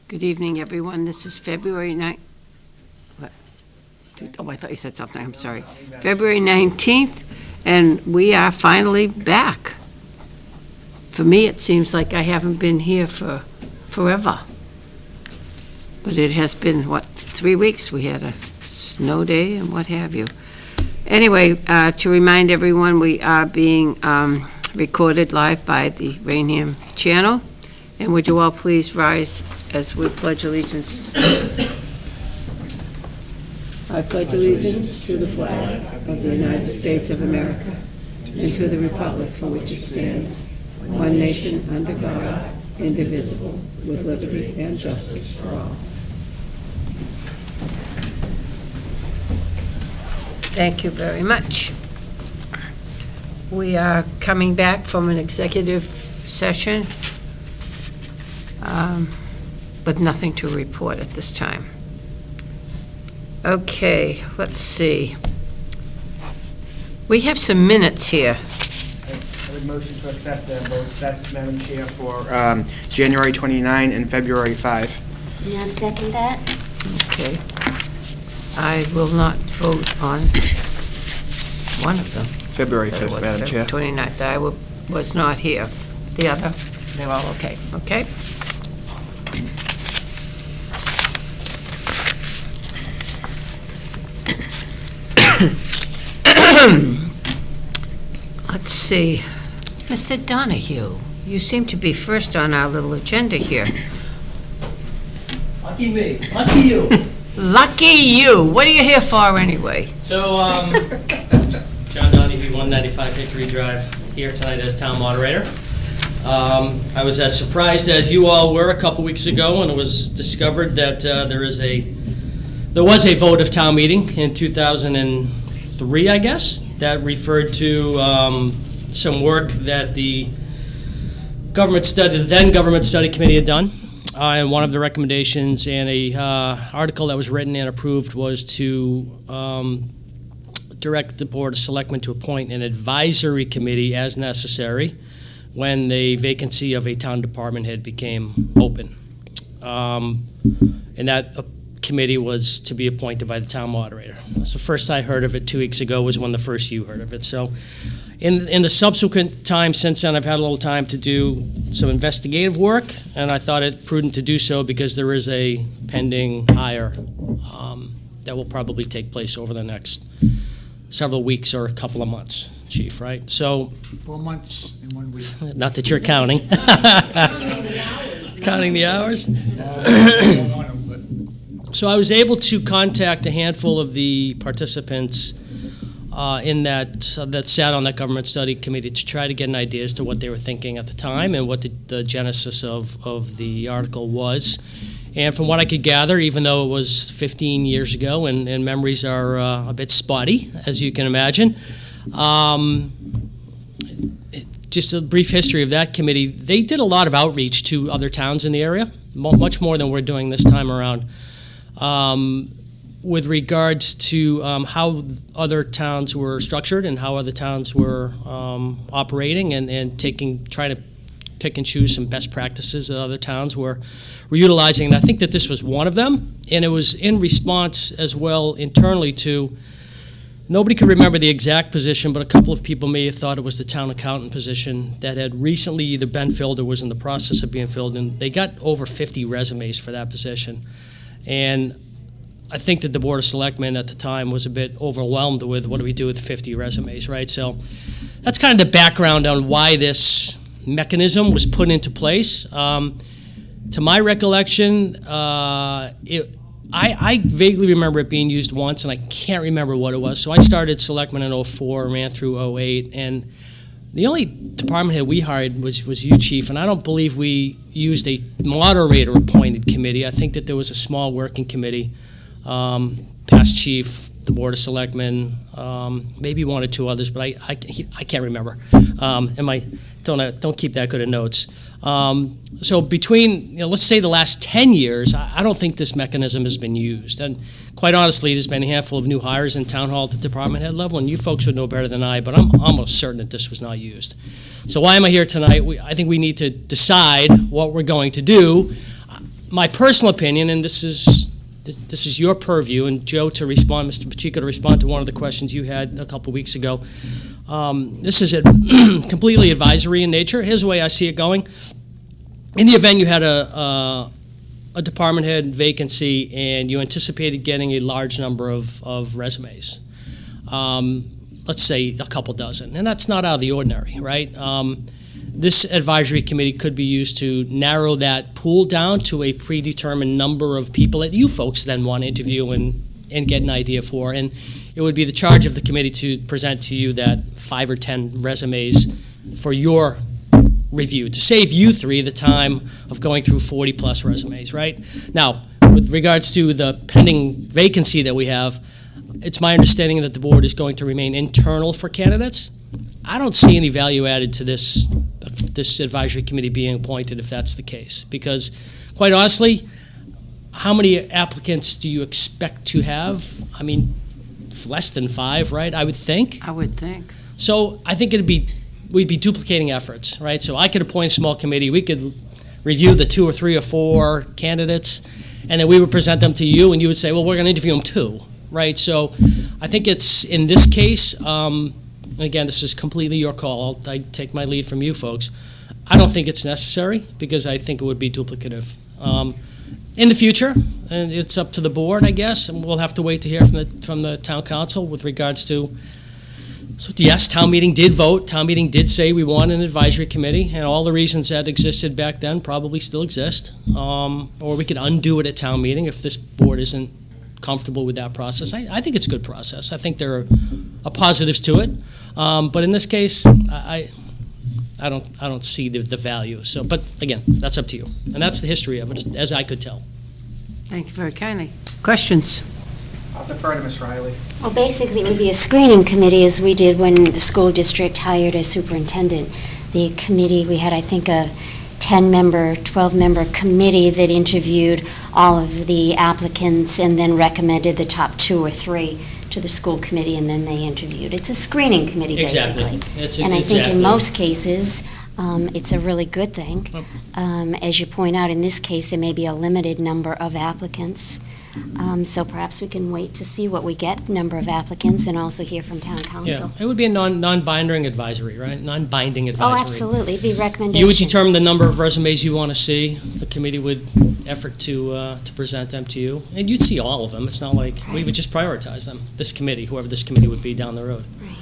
Good evening, everyone. This is February 9th. What? Oh, I thought you said something. I'm sorry. February 19th, and we are finally back. For me, it seems like I haven't been here for forever. But it has been, 3 weeks? We had a snow day and what have you. Anyway, to remind everyone, we are being recorded live by the Raynham Channel. And would you all please rise as we pledge allegiance? I pledge allegiance to the flag of the United States of America and to the republic for which it stands, one nation under God, indivisible, with liberty and justice for all. Thank you very much. We are coming back from an executive session with nothing to report at this time. Okay, let's see. We have some minutes here. I would motion to accept both sets, Madam Chair, for January 29 and February 5. Now second that. Okay. I will not vote on one of them. February 5th, Madam Chair. 29th. I was not here. The other, they're all okay. Okay? Let's see. Mr. Donahue, you seem to be first on our little agenda here. Lucky me. Lucky you. Lucky you. What are you here for anyway? So, John Donahue, 195 Hickory Drive, here tonight as town moderator. I was as surprised as you all were a couple weeks ago when it was discovered that there was a vote of town meeting in 2003, I guess, that referred to some work that the then government study committee had done. And one of the recommendations and a article that was written and approved was to direct the Board of Selectmen to appoint an advisory committee as necessary when the vacancy of a town department head became open. And that committee was to be appointed by the town moderator. That's the first I heard of it 2 weeks ago, was when the first you heard of it. So in the subsequent time since then, I've had a little time to do some investigative work, and I thought it prudent to do so because there is a pending hire that will probably take place over the next several weeks or a couple of months, Chief, right? So 4 months and 1 week. not that you're counting. Counting the hours? So I was able to contact a handful of the participants in that sat on that government study committee to try to get an idea as to what they were thinking at the time and what the genesis of the article was. And from what I could gather, even though it was 15 years ago and memories are a bit spotty, as you can imagine, just a brief history of that committee, they did a lot of outreach to other towns in the area, much more than we're doing this time around. With regards to how other towns were structured and how other towns were operating and trying to pick and choose some best practices that other towns were utilizing. And I think that this was one of them, and it was in response as well internally to, nobody could remember the exact position, but a couple of people may have thought it was the town accountant position that had recently either been filled or was in the process of being filled, and they got over 50 resumes for that position. And I think that the Board of Selectmen at the time was a bit overwhelmed with what do we do with 50 resumes, right? So that's kind of the background on why this mechanism was put into place. To my recollection, I vaguely remember it being used once, and I can't remember what it was. So I started Selectmen in 04, ran through 08, and the only department head we hired was you, Chief, and I don't believe we used a moderator-appointed committee. I think that there was a small working committee, past Chief, the Board of Selectmen, maybe one or two others, but I can't remember. Don't keep that good of notes. So between, let's say the last 10 years, I don't think this mechanism has been used. And quite honestly, there's been a handful of new hires in town hall at the department head level, and you folks would know better than I, but I'm almost certain that this was not used. So why am I here tonight? I think we need to decide what we're going to do. my personal opinion, and this is your purview, and Joe to respond, Mr. Pacheco to respond to one of the questions you had a couple weeks ago. This is completely advisory in nature. Here's the way I see it going. In the event you had a department head vacancy and you anticipated getting a large number of resumes, let's say a couple dozen, and that's not out of the ordinary, right? This advisory committee could be used to narrow that pool down to a predetermined number of people that you folks then want to interview and get an idea for. And it would be the charge of the committee to present to you that 5 or 10 resumes for your review, to save you three the time of going through 40-plus resumes, right? Now, with regards to the pending vacancy that we have, it's my understanding that the board is going to remain internal for candidates. I don't see any value added to this advisory committee being appointed if that's the case, because quite honestly, how many applicants do you expect to have? I mean, less than 5, right? I would think. I would think. So I think we'd be duplicating efforts, right? So I could appoint a small committee. We could review the 2 or 3 or 4 candidates, and then we would present them to you, and you would say, well, we're going to interview them too, right? So I think it's, in this case, again, this is completely your call. I take my lead from you folks. I don't think it's necessary because I think it would be duplicative. In the future, and it's up to the board, I guess, and we'll have to wait to hear from the town council with regards to. So yes, town meeting did vote. Town meeting did say we want an advisory committee, and all the reasons that existed back then probably still exist. Or we could undo it at town meeting if this board isn't comfortable with that process. I think it's a good process. I think there are positives to it. But in this case, I don't see the value. So, but again, that's up to you. And that's the history of it, as I could tell. Thank you very kindly. Questions? I'll defer to Ms. Riley. Well, basically, it would be a screening committee, as we did when the school district hired a superintendent. The committee, we had, I think, a 10-member, 12-member committee that interviewed all of the applicants and then recommended the top 2 or 3 to the school committee, and then they interviewed. It's a screening committee, basically. Exactly. And I think in most cases, it's a really good thing. As you point out, in this case, there may be a limited number of applicants. So perhaps we can wait to see what we get, number of applicants, and also hear from town council. Yeah, it would be a non-binding advisory, right? Non-binding advisory. Oh, absolutely. It'd be recommendation. You would determine the number of resumes you want to see. The committee would effort to present them to you. And you'd see all of them. It's not like we would just prioritize them. This committee, whoever this committee would be down the road. Right.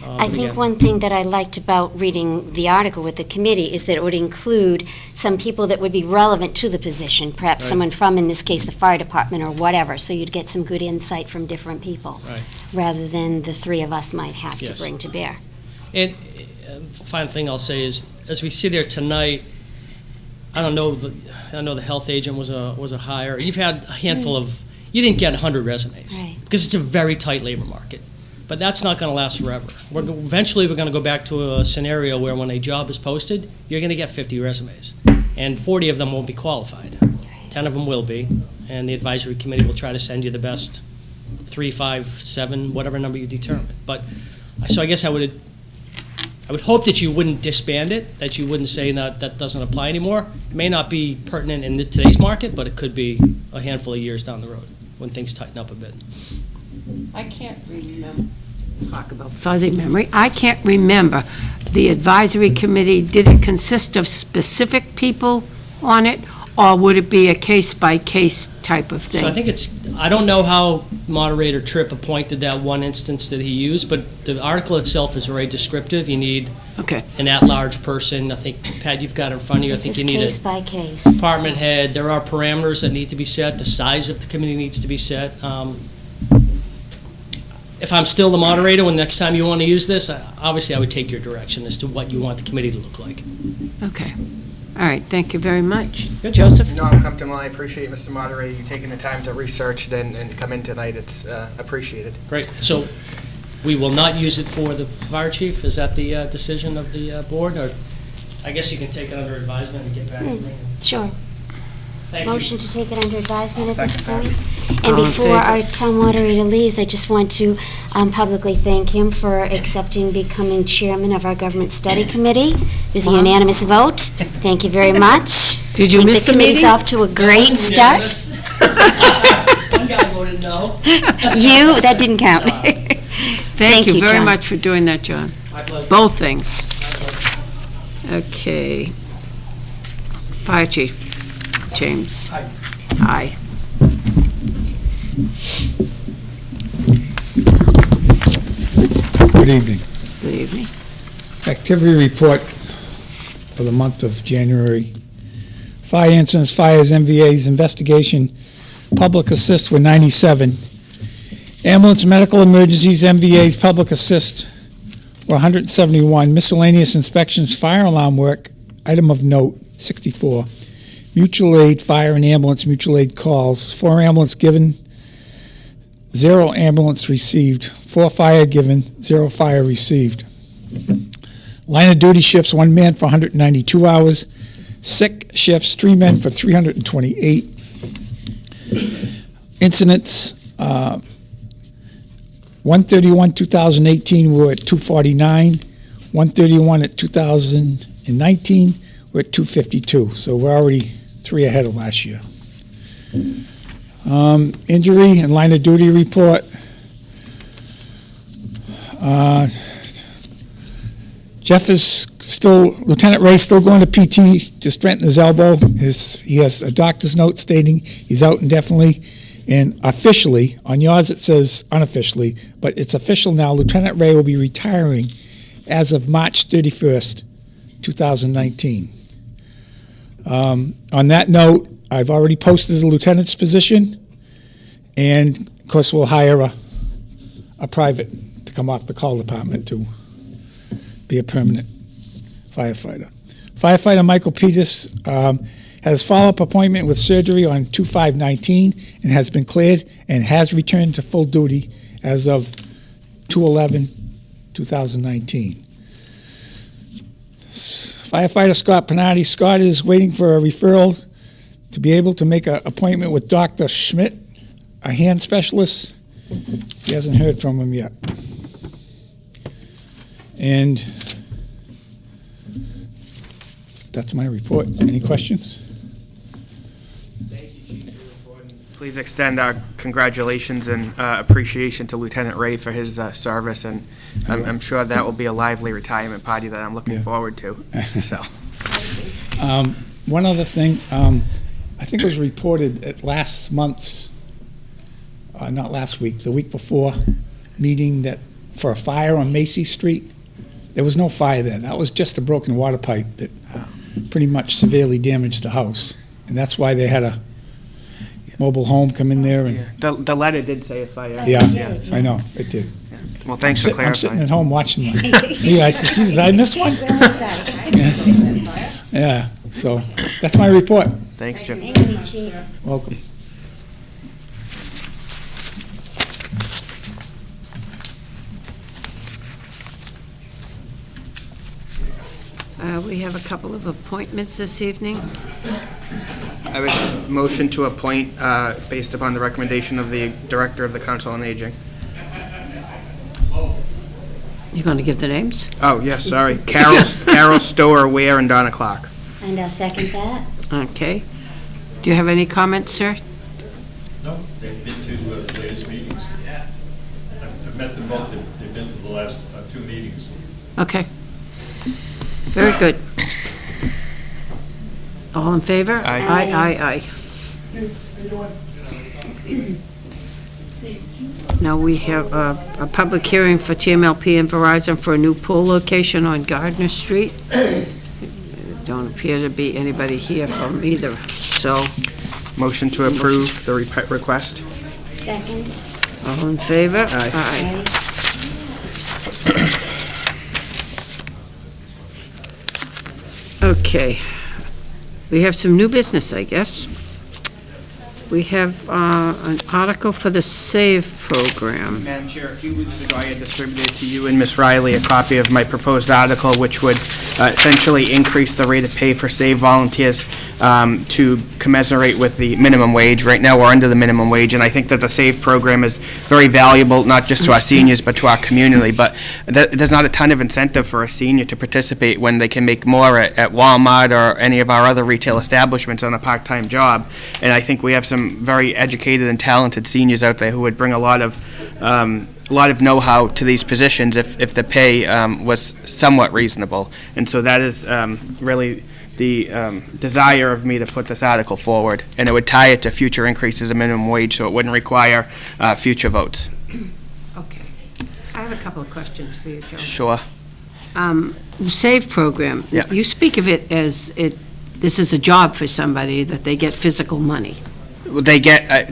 I think one thing that I liked about reading the article with the committee is that it would include some people that would be relevant to the position, perhaps someone from, in this case, the fire department or whatever, so you'd get some good insight from different people, rather than the 3 of us might have to bring to bear. And final thing I'll say is, as we sit here tonight, I know the health agent was a hire. You've had a handful of, you didn't get 100 resumes, because it's a very tight labor market. But that's not going to last forever. Eventually, we're going to go back to a scenario where when a job is posted, you're going to get 50 resumes. And 40 of them won't be qualified. 10 of them will be. And the advisory committee will try to send you the best 3, 5, 7, whatever number you determine. But, so I guess I would hope that you wouldn't disband it, that you wouldn't say that doesn't apply anymore. It may not be pertinent in today's market, but it could be a handful of years down the road when things tighten up a bit. I can't remember. Talk about fuzzy memory. I can't remember. The advisory committee, did it consist of specific people on it, or would it be a case-by-case type of thing? So I think I don't know how Moderator Tripp appointed that one instance that he used, but the article itself is very descriptive. You need an at-large person. I think, Pat, you've got it in front of you. I think you need case by case. Department head. There are parameters that need to be set. The size of the committee needs to be set. If I'm still the moderator, when next time you want to use this, obviously I would take your direction as to what you want the committee to look like. Okay. All right, thank you very much. Good, Joseph? No, I'm comfortable. I appreciate, Mr. Moderator, you taking the time to research it and come in tonight. It's appreciated. Great. So we will not use it for the fire chief? Is that the decision of the board? Or I guess you can take it under advisement and get back to me. Sure. Thank Motion you. to take it under advisement at this Second. point. All And in before favor? our town moderator leaves, I just want to publicly thank him for accepting becoming chairman of our government study committee. It was a unanimous vote. Thank you very much. Did you miss the committee's meeting? off to a great start. One guy voted no. You, that didn't count. Thank you very John. much for doing that, John. My pleasure. Both things. Okay. Fire Chief James. Hi. Good evening. Good evening. Activity report for the month of January. Fire incidents, fires, MVAs, investigation, public assist were 97. Ambulance, medical emergencies, MVAs, public assist were 171. Miscellaneous inspections, fire alarm work, item of note, 64. Mutual aid, fire and ambulance mutual aid calls, 4 ambulance given, 0 ambulance received, 4 fire given, 0 fire received. Line of duty shifts, 1 man for 192 hours. Sick shifts, 3 men for 328. Incidents, 131, 2018, we're at 249. 131 at 2019, we're at 252. So we're already 3 ahead of last year. Injury and line of duty report. Jeff is still, Lieutenant Ray's still going to PT to strengthen his elbow. He has a doctor's note stating he's out indefinitely. And officially, on yours it says unofficially, but it's official now, Lieutenant Ray will be retiring as of March 31st, 2019. On that note, I've already posted the lieutenant's position, and of course we'll hire a private to come off the call department to be a permanent firefighter. Firefighter Michael Peters has follow-up appointment with surgery on 2/5/19 and has been cleared and has returned to full duty as of 2/11/2019. Firefighter Scott Panardi. Scott is waiting for a referral to be able to make an appointment with Dr. Schmidt, a hand specialist. He hasn't heard from him yet. And that's my report. Any questions? Thank you, Chief, for your report. Please extend our congratulations and appreciation to Lieutenant Ray for his service, and I'm sure that will be a lively retirement party that I'm looking forward to. So, One other thing, I think it was reported at last month's, not last week, the week before, meeting that for a fire on Macy Street, there was no fire there. That was just a broken water pipe that pretty much severely damaged the house. And that's why they had a mobile home come in there. And the letter did say a fire. Yeah, so- I know, it did. Well, thanks for I'm sitting clarifying. at home watching that. Yeah, I said, Jesus, I missed one? Yeah, so that's my report. Thanks, Jim. Thank you, Chief. Welcome. We have a couple of appointments this evening. I would motion to appoint, based upon the recommendation of the Director of the Council on Aging. You going to give the names? Oh, yes, sorry. Carol Stower, Ware, and Donna Clark. And I'll second that. Okay. Do you have any comments, sir? No, they've been to the latest meetings. Yeah. I've met them both, they've been to the last 2 meetings. Okay. Very good. All in favor? Aye. Aye. Now we have a public hearing for TMLP and Verizon for a new pole location on Gardner Street. Don't appear to be anybody here from either, so Motion to approve the request. Second. all in favor? Aye. Aye. Okay. We have some new business, I guess. We have an article for the SAVE program. Madam Chair, a few weeks ago, I had distributed to you and Ms. Riley a copy of my proposed article, which would essentially increase the rate of pay for SAVE volunteers to commensurate with the minimum wage. Right now, we're under the minimum wage, and I think that the SAVE program is very valuable, not just to our seniors, but to our community. But there's not a ton of incentive for a senior to participate when they can make more at Walmart or any of our other retail establishments on a part-time job. And I think we have some very educated and talented seniors out there who would bring a lot of know-how to these positions if the pay was somewhat reasonable. And so that is really the desire of me to put this article forward, and it would tie it to future increases in minimum wage, so it wouldn't require future votes. Okay. I have a couple of questions for you, Joe. Sure. SAVE program. Yeah. You speak of it as this is a job for somebody, that they get physical money. They get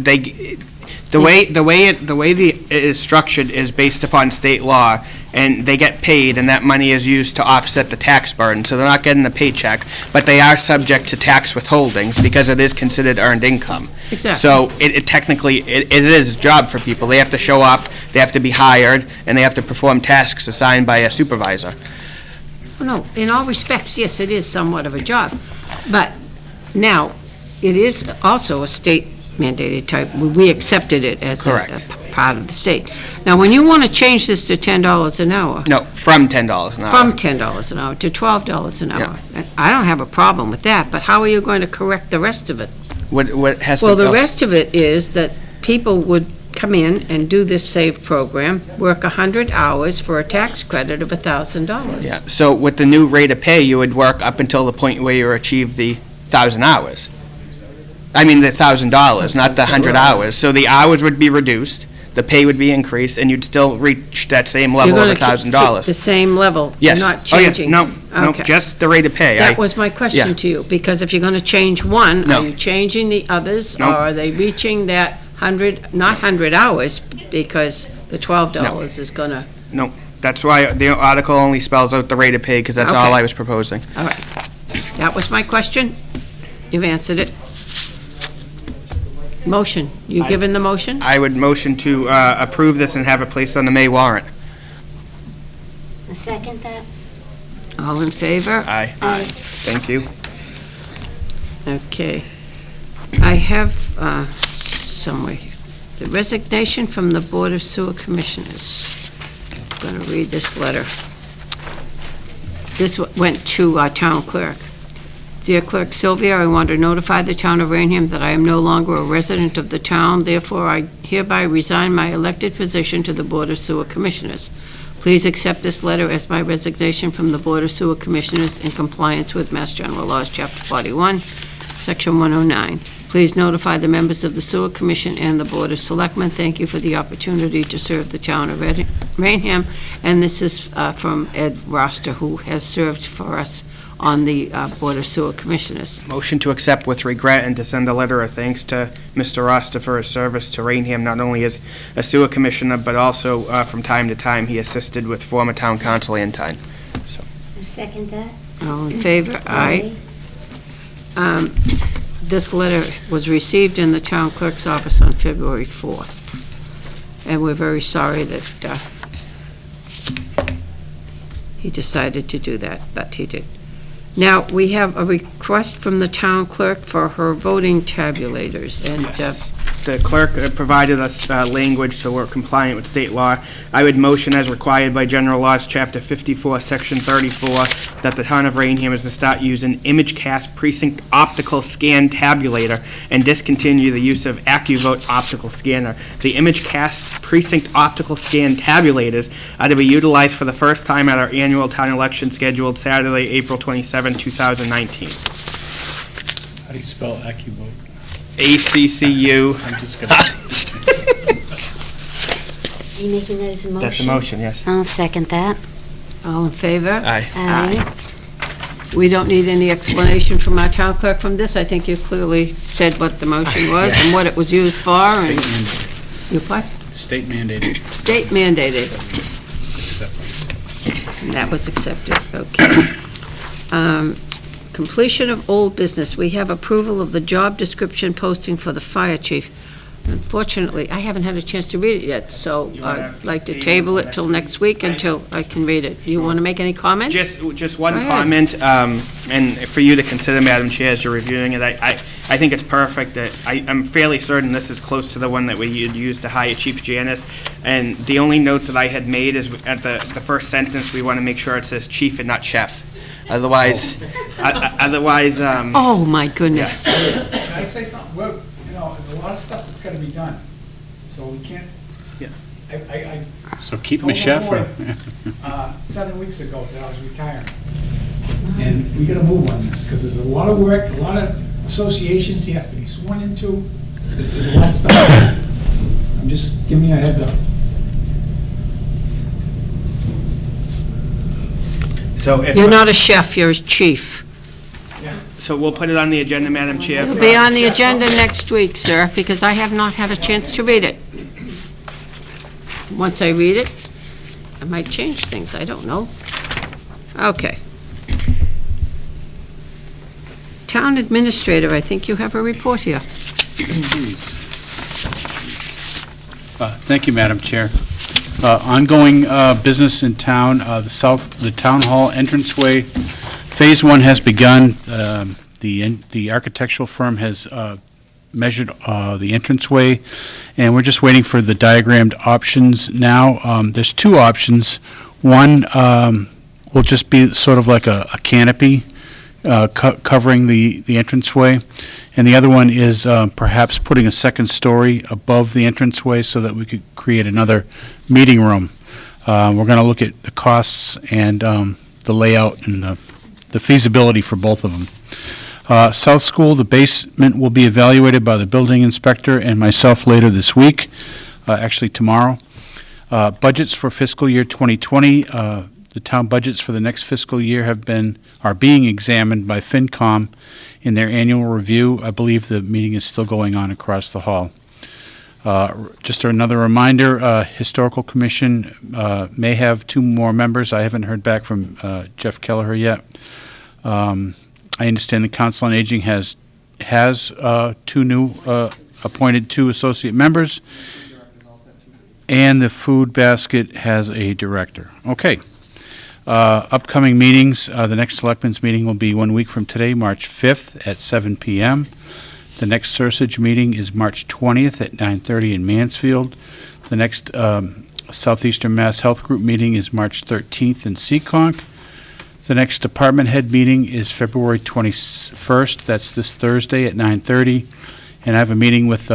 the way it is structured is based upon state law, and they get paid, and that money is used to offset the tax burden. So they're not getting a paycheck, but they are subject to tax withholdings because it is considered earned income. Exactly. So it technically it is a job for people. They have to show up, they have to be hired, and they have to perform tasks assigned by a supervisor. No, in all respects, yes, it is somewhat of a job. But now, it is also a state mandated type. We accepted it as a part of the state. Now, when you want to change this to $10 an hour. No, from $10 an hour. From $10 an hour to $12 an hour. Yeah. I don't have a problem with that, but how are you going to correct the rest of it? What has to Well, the rest of it is that people would come in and do this SAVE program, work 100 hours for a tax credit of $1,000. Yeah, so with the new rate of pay, you would work up until the point where you achieve the 1,000 hours. I mean, the $1,000, not the 100 hours. So the hours would be reduced, the pay would be increased, and you'd still reach that same level of $1,000. The same level? Yes. You're not changing? Oh, yeah. No, Okay. just the rate of pay. That was my question to you, because if you're going to change one, No. are you changing the others? No. Or are they reaching that 100, not 100 hours, because the $12 is going to, That's why the article only spells out the rate of pay, because that's all Okay. I was proposing. all right. That was my question. You've answered it. Motion. You given the motion? I would motion to approve this and have it placed on the May warrant. I second that. All in favor? Aye. Aye. Thank you. Okay. I have somewhere, the resignation from the Board of Sewer Commissioners. I'm going to read this letter. This went to our town clerk. Dear Clerk Sylvia, I want to notify the town of Raynham that I am no longer a resident of the town, therefore I hereby resign my elected position to the Board of Sewer Commissioners. Please accept this letter as my resignation from the Board of Sewer Commissioners in compliance with Mass General Laws, Chapter 41, Section 109. Please notify the members of the Sewer Commission and the Board of Selectmen. Thank you for the opportunity to serve the town of Raynham. And this is from Ed Roster, who has served for us on the Board of Sewer Commissioners. Motion to accept with regret and to send a letter of thanks to Mr. Roster for his service to Raynham, not only as a sewer commissioner, but also from time to time he assisted with former town council Antine. I second that. All in favor? Aye. This letter was received in the town clerk's office on February 4th, and we're very sorry that he decided to do that, but he did. Now, we have a request from the town clerk for her voting tabulators, and Yes. The clerk provided us language, so we're compliant with state law. I would motion as required by General Laws, Chapter 54, Section 34, that the town of Raynham is to start using ImageCast Precinct Optical Scan Tabulator and discontinue the use of AccuVote Optical Scanner. The ImageCast Precinct Optical Scan Tabulators are to be utilized for the first time at our annual town election scheduled Saturday, April 27, 2019. How do you spell AccuVote? ACCU. I'm just gonna. Are you making that as a motion? That's a motion, yes. I'll second that. all in favor? Aye. Aye. We don't need any explanation from our town clerk from this. I think you clearly said what the motion was and what it was used for, and you what? State mandated. State mandated. And that was accepted, okay. Completion of old business. We have approval of the job description posting for the fire chief. Unfortunately, I haven't had a chance to read it yet, so You wanna I'd like to table table it till next week until I can read it. You want to make any comment? Just one Go ahead. comment, and for you to consider, Madam Chair, as you're reviewing it, I think it's perfect. I'm fairly certain this is close to the one that we had used to hire Chief Janice, and the only note that I had made is at the first sentence, we want to make sure it says chief and not chef. Otherwise, Oh, my goodness. Can I say something? Well, there's a lot of stuff that's gotta be done, so we can't. Yeah. I So keep told my chef my or? boy, 7 weeks ago that I was retiring. And we gotta move on this, because there's a lot of work, a lot of associations he has to be sworn into. There's a lot of stuff. I'm just giving you a heads up. So if, You're not a chef, you're a chief. so we'll put it on the agenda, Madam Chair. It'll be on the agenda next week, sir, because I have not had a chance to read it. Once I read it, I might change things, I don't know. Okay. Town Administrator, I think you have a report here. Thank you, Madam Chair. Ongoing business in town, the Town Hall entranceway, Phase 1 has begun. The architectural firm has measured the entranceway, and we're just waiting for the diagrammed options now. There's two options. One will just be sort of like a canopy covering the entranceway, and the other one is perhaps putting a second story above the entranceway so that we could create another meeting room. We're going to look at the costs and the layout and the feasibility for both of them. South School, the basement will be evaluated by the building inspector and myself later this week, actually tomorrow. Budgets for fiscal year 2020, the town budgets for the next fiscal year are being examined by FinCom in their annual review. I believe the meeting is still going on across the hall. Just another reminder, Historical Commission may have 2 more members. I haven't heard back from Jeff Kelleher yet. I understand the Council on Aging has 2 new appointed 2 associate members, and the Food Basket has a director. Okay. Upcoming meetings, the next Selectmen's meeting will be 1 week from today, March 5th at 7 p.m. The next Sursage meeting is March 20th at 9:30 in Mansfield. The next Southeastern Mass Health Group meeting is March 13th in Seekonk. The next department head meeting is February 21st. That's this Thursday at 9:30. And I have a meeting with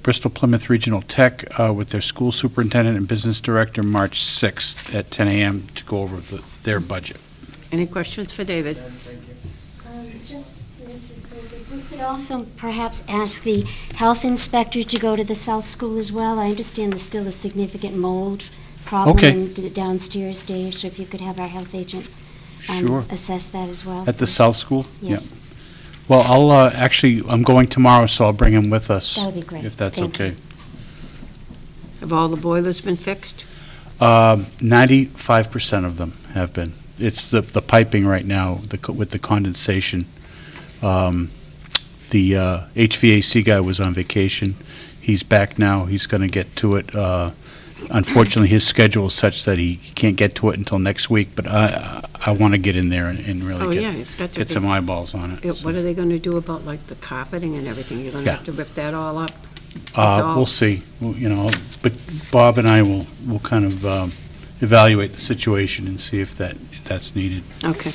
Bristol Plymouth Regional Tech with their school superintendent and business director March 6th at 10 a.m. to go over their budget. Any questions for David? Just, Mrs. Silver, if we could also perhaps ask the health inspector to go to the South School as well. I understand there's still a significant mold problem downstairs, Dave, so if you could have our health agent Sure. assess that as well. At the South School? Yes. Yeah. Well, I'm going tomorrow, so I'll bring him with us. That would be great. If that's Thank you. okay. Have all the boilers been fixed? 95% of them have been. It's the piping right now with the condensation. The HVAC guy was on vacation. He's back now. He's going to get to it. Unfortunately, his schedule is such that he can't get to it until next week, but I want to get in there and really Oh, yeah, it's got to get be. some eyeballs on it. What are they going to do about, like, the carpeting and everything? You're going to Yeah. have to rip that all up? all. We'll see, but Bob and I will kind of evaluate the situation and see if that's needed. Okay.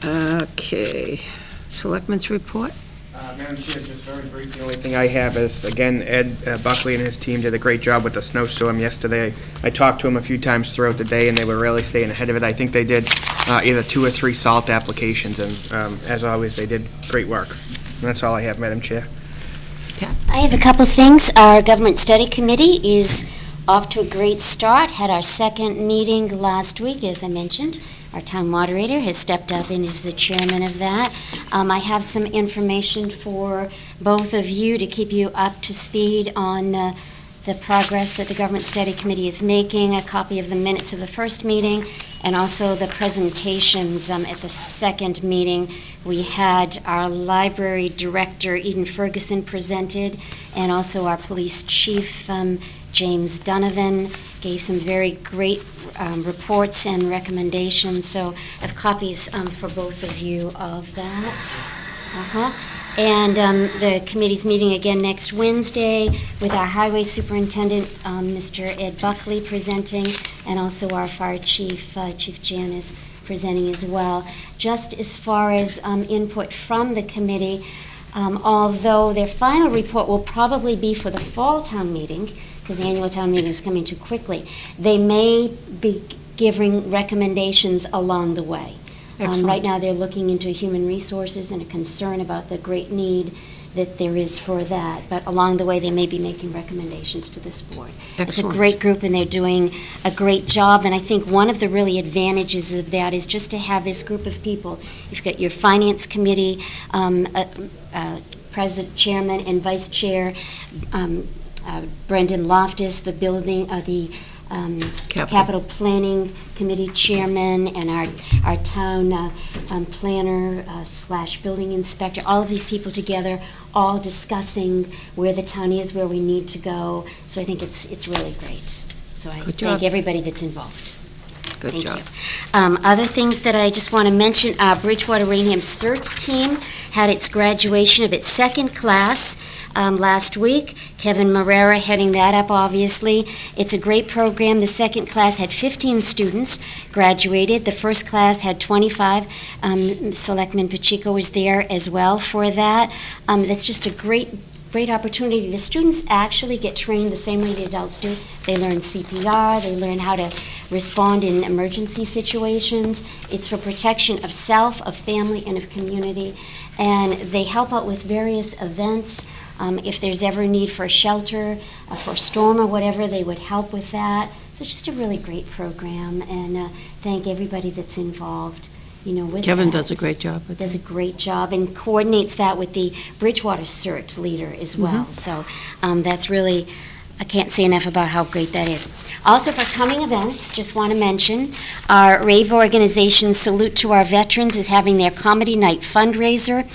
Okay. Selectmen's report? Madam Chair, just very brief, the only thing I have is, again, Ed Buckley and his team did a great job with the snowstorm yesterday. I talked to him a few times throughout the day, and they were really staying ahead of it. I think they did either 2 or 3 salt applications, and as always, they did great work. And that's all I have, Madam Chair. I have a couple things. Our Government Study Committee is off to a great start. Had our second meeting last week, as I mentioned. Our town moderator has stepped up and is the chairman of that. I have some information for both of you to keep you up to speed on the progress that the Government Study Committee is making, a copy of the minutes of the first meeting, and also the presentations. At the second meeting, we had our library director, Eden Ferguson, presented, and also our police chief, James Donovan, gave some very great reports and recommendations. So I have copies for both of you of that. And the committee's meeting again next Wednesday with our highway superintendent, Mr. Ed Buckley, presenting, and also our fire chief, Chief Janice, presenting as well. Just as far as input from the committee, although their final report will probably be for the fall town meeting, because the annual town meeting is coming too quickly, they may be giving recommendations along the way. Right now, they're looking into human resources and a concern about the great need that there is for that. But along the way, they may be making recommendations to this board. Excellent. It's a great group, and they're doing a great job. And I think one of the really advantages of that is just to have this group of people. You've got your finance committee, president, chairman, and vice chair, Brendan Loftus, the building, the Capital Planning Committee Chairman, and our town planner / building inspector, all of these people together, all discussing where the town is, where we need to go. So I think it's really great. So I thank everybody that's involved. Good job. Other things that I just want to mention, Bridgewater Raynham CERT team had its graduation of its second class last week. Kevin Marrera heading that up, obviously. It's a great program. The second class had 15 students graduated. The first class had 25. Selectman Pacheco was there as well for that. That's just a great opportunity. The students actually get trained the same way the adults do. They learn CPR, they learn how to respond in emergency situations. It's for protection of self, of family, and of community. And they help out with various events. If there's ever a need for a shelter, for a storm or whatever, they would help with that. So it's just a really great program, and thank everybody that's involved. With Kevin that. does a great job with Does a great job and coordinates that with the Bridgewater CERT leader as well. So that's really, I can't say enough about how great that is. Also, for coming events, just want to mention, our rave organization, Salute to Our Veterans, is having their Comedy Night fundraiser.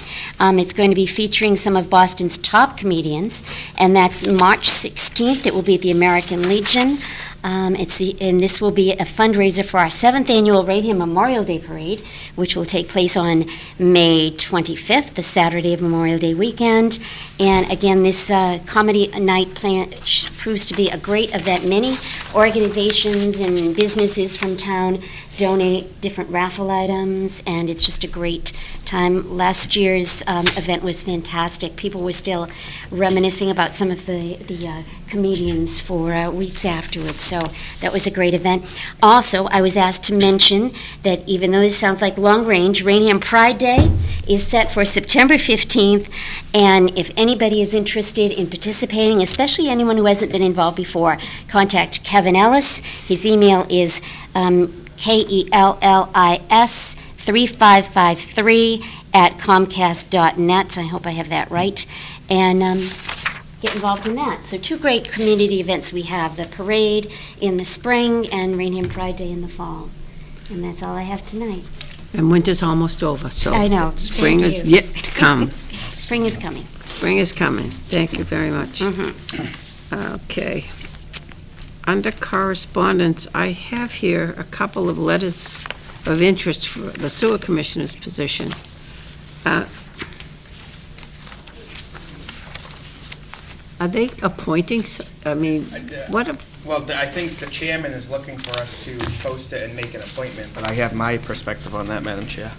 It's going to be featuring some of Boston's top comedians, and that's March 16th. It will be at the American Legion. And this will be a fundraiser for our 7th annual Raynham Memorial Day Parade, which will take place on May 25th, the Saturday of Memorial Day weekend. And again, this comedy night plan proves to be a great event. Many organizations and businesses from town donate different raffle items, and it's just a great time. Last year's event was fantastic. People were still reminiscing about some of the comedians for weeks afterwards, so that was a great event. Also, I was asked to mention that even though this sounds like long range, Raynham Pride Day is set for September 15th, and if anybody is interested in participating, especially anyone who hasn't been involved before, contact Kevin Ellis. His email is kellis3553@comcast.net. I hope I have that right. And get involved in that. So 2 great community events we have, the parade in the spring and Raynham Pride Day in the fall. And that's all I have tonight. And winter's almost over, so. I know. Spring Thank is you. yet to come. Spring is coming. Spring is coming. Thank you very much. Okay. Under correspondence, I have here a couple of letters of interest for the sewer commissioner's position. Are they appointing, what, Well, I think the chairman is looking for us to post it and make an appointment, but I have my perspective on that, Madam Chair.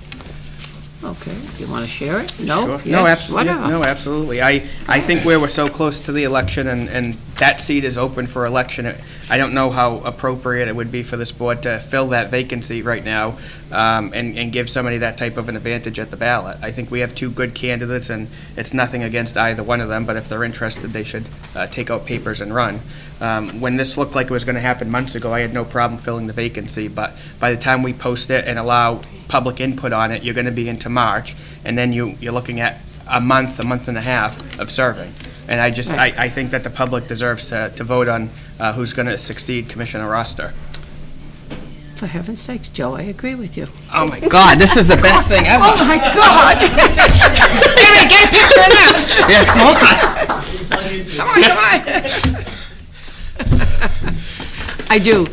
okay, do you want to share it? No? Sure. Yes? Whatever. No, absolutely. I think where we're so close to the election and that seat is open for election, I don't know how appropriate it would be for this board to fill that vacancy right now and give somebody that type of an advantage at the ballot. I think we have 2 good candidates, and it's nothing against either one of them, but if they're interested, they should take out papers and run. When this looked like it was going to happen months ago, I had no problem filling the vacancy, but by the time we post it and allow public input on it, you're going to be into March, and then you're looking at a month and a half of serving. And I think that the public deserves to vote on who's going to succeed Commissioner Roster. for heaven's sakes, Joe, I agree with you. Oh, my God, this is the best thing ever. Oh, my God! Get a picture of that! Yeah, come on. I do,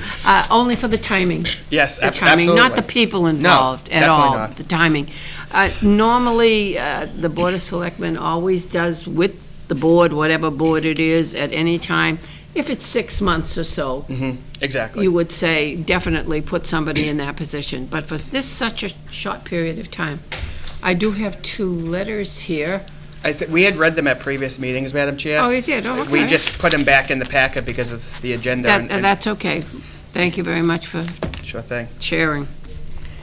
only for the timing. Yes, The timing, absolutely. not the people involved at definitely all. not. The timing. Normally, the Board of Selectmen always does with the board, whatever board it is, at any time. If it's 6 months or so, Exactly. you would say definitely put somebody in that position. But for this such a short period of time, I do have 2 letters here. We had read them at previous meetings, Madam Chair. Oh, you did? Oh, okay. We just put them back in the packet because of the agenda. and- That's okay. Thank you very much for Sure thing. sharing.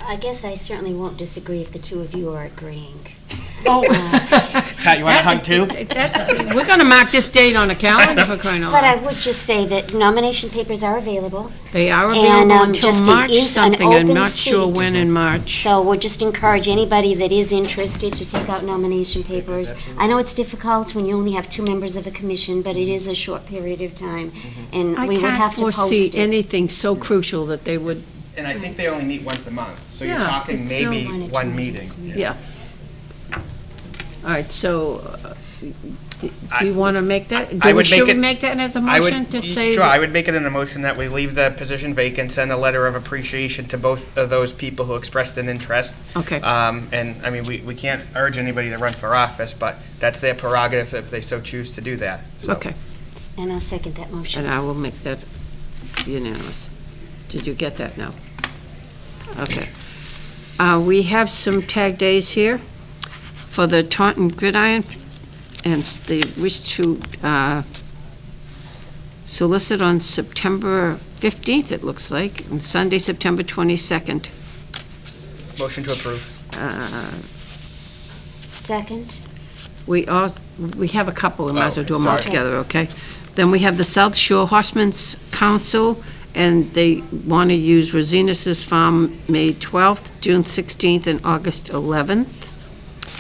I guess I certainly won't disagree if the two of you are agreeing. Oh, Pat, you want a hug too? we're going to mark this date on the calendar for crying out But I loud. would just say that nomination papers are available, They are And, available until just it March is an something. I'm open not sure seat. when in March. so we'll just encourage anybody that is interested to take out nomination papers. I know it's difficult when you only have 2 members of a commission, but it is a short period of time, and I we would can't have to post foresee it. anything so crucial that they would, And I think they only meet once a month, so you're Yeah, talking it's maybe no one at one two meeting. meetings. yeah. All right, so do you want to make that? I would Should make we it- make that as a I would, motion to say? sure, that- I would make it in a motion that we leave the position vacant, send a letter of appreciation to both of those people who expressed an interest. Okay, And, I mean, we can't urge anybody to run for office, but that's their prerogative if they so choose to do that. So- okay, And I'll second that motion. and I will make that unanimous. Did you get that now? Okay. We have some tag days here for the Taunton Gridiron, and they wish to solicit on September 15th, it looks like, and Sunday, September 22nd. Motion to approve. Second? We have a couple, we might as well do them all sorry. together, okay? Then we have the South Shore Horsemen's Council, and they want to use Rosinas' Farm, May 12th, June 16th, and August 11th.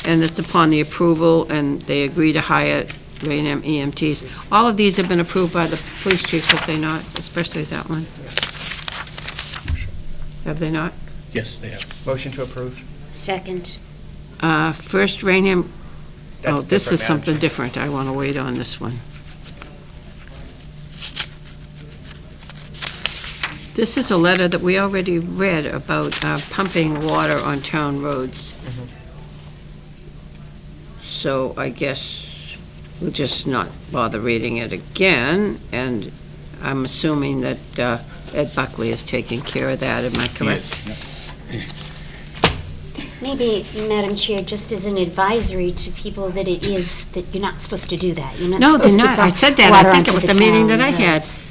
And it's upon the approval, and they agree to hire Raynham EMTs. All of these have been approved by the police chief, have they not? Especially that one. Have they not? Yes, they have. Motion to approve. Second. First Raynham, That's oh, this different, is Madam something Chair. different. I want to wait on this one. This is a letter that we already read about pumping water on town roads. So I guess we'll just not bother reading it again, and I'm assuming that Ed Buckley is taking care of that, am I correct? Maybe, Madam Chair, just as an advisory to people that it is, that you're not supposed to do that. You're not No, they're supposed to not. I pump said that, water I think it onto was the meeting that I town had. roads.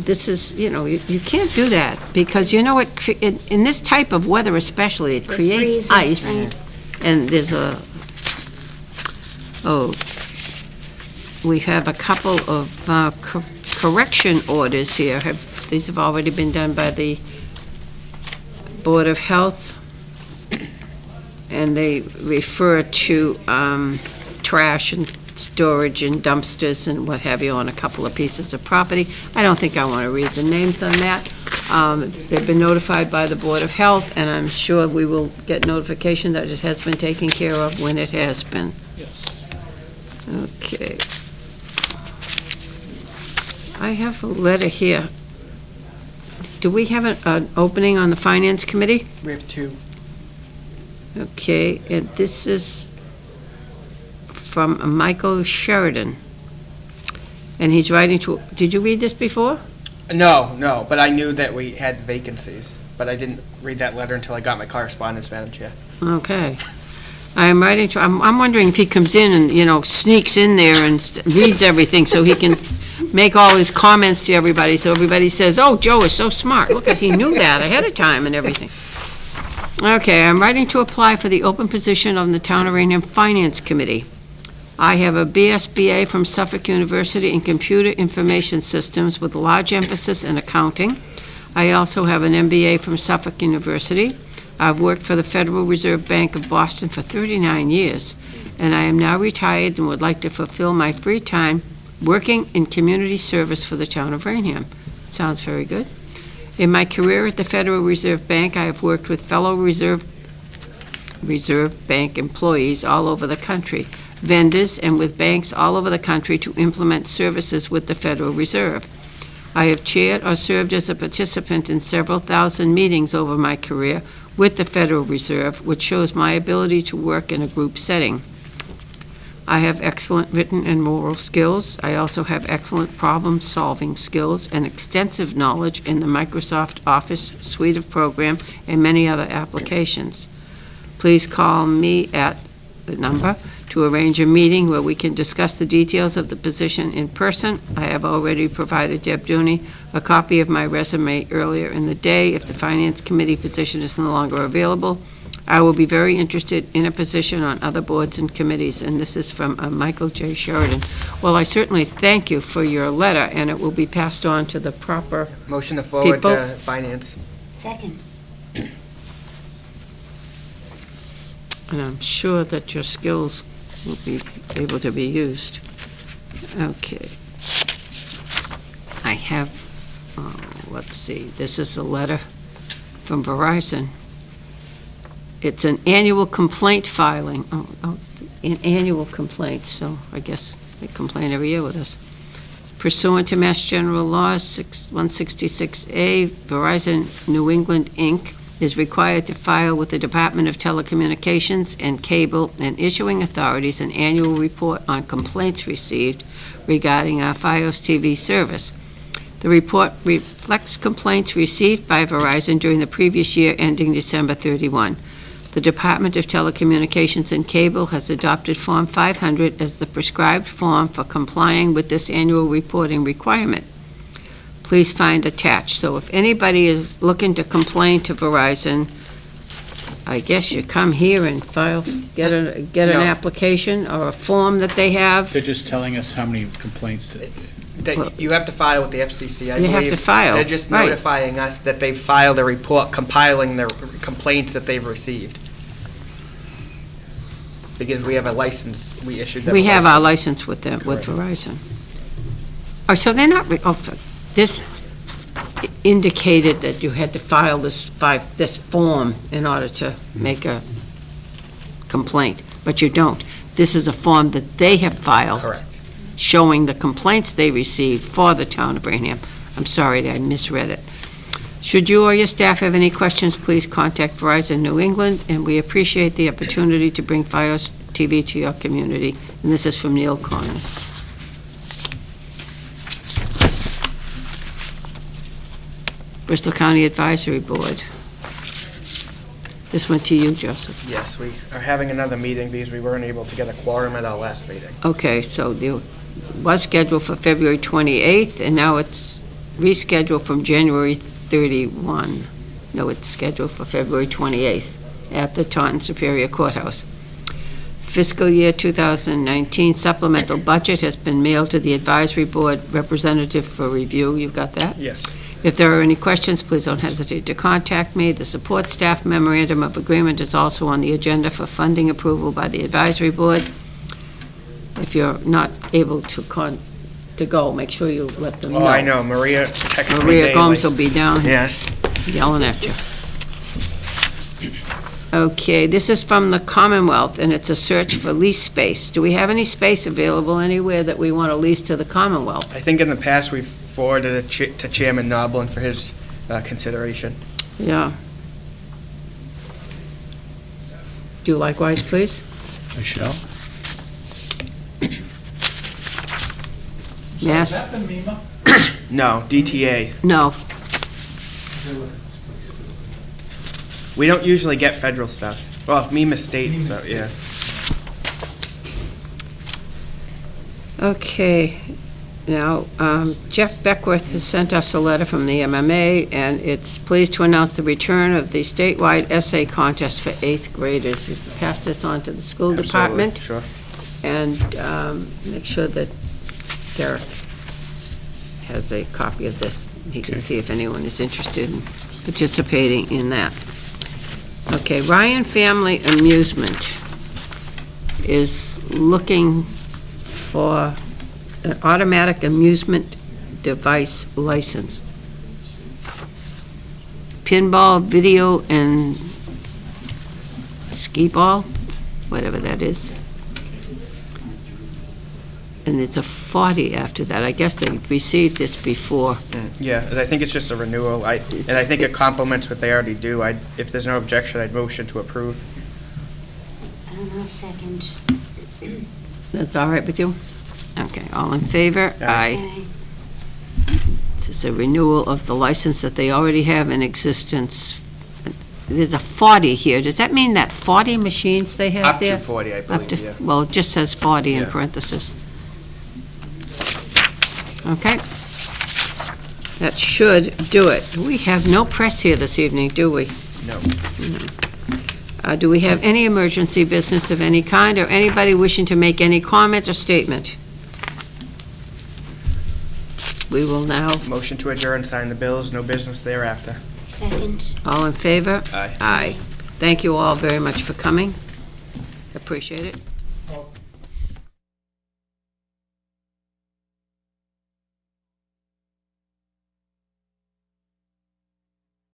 This is, you can't do that, because you know what, in this type of weather especially, it creates freezes, ice. And there's we have a couple of correction orders here. These have already been done by the Board of Health, and they refer to trash and storage and dumpsters and what have you on a couple of pieces of property. I don't think I want to read the names on that. They've been notified by the Board of Health, and I'm sure we will get notification that it has been taken care of when it has been. Okay. I have a letter here. Do we have an opening on the Finance Committee? We have 2. Okay, and this is from Michael Sheridan. And he's writing to, did you read this before? No, but I knew that we had vacancies, but I didn't read that letter until I got my correspondence, Madam Chair. Okay. I'm writing to, I'm wondering if he comes in and, sneaks in there and reads everything so he can make all his comments to everybody, so everybody says, oh, Joe is so smart. Look, he knew that ahead of time and everything. Okay, I'm writing to apply for the open position on the Town of Raynham Finance Committee. I have a BSBA from Suffolk University in Computer Information Systems with large emphasis in accounting. I also have an MBA from Suffolk University. I've worked for the Federal Reserve Bank of Boston for 39 years, and I am now retired and would like to fulfill my free time working in community service for the Town of Raynham. Sounds very good. In my career at the Federal Reserve Bank, I have worked with fellow Reserve Bank employees all over the country, vendors, and with banks all over the country to implement services with the Federal Reserve. I have chaired or served as a participant in several thousand meetings over my career with the Federal Reserve, which shows my ability to work in a group setting. I have excellent written and moral skills. I also have excellent problem-solving skills and extensive knowledge in the Microsoft Office suite of program and many other applications. Please call me at the number to arrange a meeting where we can discuss the details of the position in person. I have already provided Deb Dooney a copy of my resume earlier in the day. If the Finance Committee position is no longer available, I will be very interested in a position on other boards and committees, and this is from Michael J. Sheridan. Well, I certainly thank you for your letter, and it will be passed on to the proper Motion to forward People? to finance. Second. and I'm sure that your skills will be able to be used. Okay. I have, let's see, this is a letter from Verizon. It's an annual complaint filing. An annual complaint, so I guess they complain every year with us. Pursuant to Mass General Laws 166A, Verizon New England, Inc. is required to file with the Department of Telecommunications and Cable and Issuing Authorities an annual report on complaints received regarding our Fios TV service. The report reflects complaints received by Verizon during the previous year ending December 31. The Department of Telecommunications and Cable has adopted Form 500 as the prescribed form for complying with this annual reporting requirement. Please find attached. So if anybody is looking to complain to Verizon, I guess you come here and file, get an No. application or a form that they have. They're just telling us how many complaints. That you have to file with the FCC, I You believe. have to file, They're just right. notifying us that they've filed a report compiling the complaints that they've received. Because we have a license, we issued them. We a have our license. license with them, with Correct. Verizon. Oh, so they're not, this indicated that you had to file this form in order to make a complaint, but you don't. This is a form that they have filed. Correct. Showing the complaints they received for the town of Raynham. I'm sorry that I misread it. Should you or your staff have any questions, please contact Verizon New England, and we appreciate the opportunity to bring Fios TV to your community. And this is from Neil Connors. Bristol County Advisory Board. This went to you, Joseph. Yes, we are having another meeting because we weren't able to get a quorum at our last meeting. Okay, so it was scheduled for February 28th, and now it's rescheduled from January 31. No, it's scheduled for February 28th at the Taunton Superior Courthouse. Fiscal year 2019 supplemental budget has been mailed to the advisory board representative for review. You've got that? Yes. If there are any questions, please don't hesitate to contact me. The support staff memorandum of agreement is also on the agenda for funding approval by the advisory board. If you're not able to go, make sure you let them know. Oh, I know, Maria texts me Maria daily. Gomes will be down here Yes. yelling at you. Okay, this is from the Commonwealth, and it's a search for lease space. Do we have any space available anywhere that we want to lease to the Commonwealth? I think in the past, we've forwarded it to Chairman Noblin for his consideration. Yeah. Do likewise, please. Michelle? Yes? No, DTA. No. We don't usually get federal stuff. Well, MEMA State, so, yeah. Okay. Now, Jeff Beckworth has sent us a letter from the MMA, and it's pleased to announce the return of the statewide essay contest for 8th graders. You can pass this on to the school Absolutely, department Sure. and make sure that Derek has a copy of this. He can Okay. see if anyone is interested in participating in that. Okay, Ryan Family Amusement is looking for an automatic amusement device license. pinball, video, and skee ball, whatever that is. And it's a 40 after that. I guess they received this before. Yeah, and I think it's just a renewal. I think it complements what they already do. If there's no objection, I'd motion to approve. I'll second. That's all right with you? Okay, all in favor? Aye. Okay. This is a renewal of the license that they already have in existence. There's a 40 here. Does that mean that 40 machines they have Up there? to 40, I Up believe, to, yeah. well, it just says 40 in Yeah. parentheses. Okay. That should do it. We have no press here this evening, do we? No. Do we have any emergency business of any kind, or anybody wishing to make any comment or statement? We will now, Motion to adjourn, sign the bills, no business thereafter. Second. all in favor? Aye. Aye. Thank you all very much for coming. Appreciate it.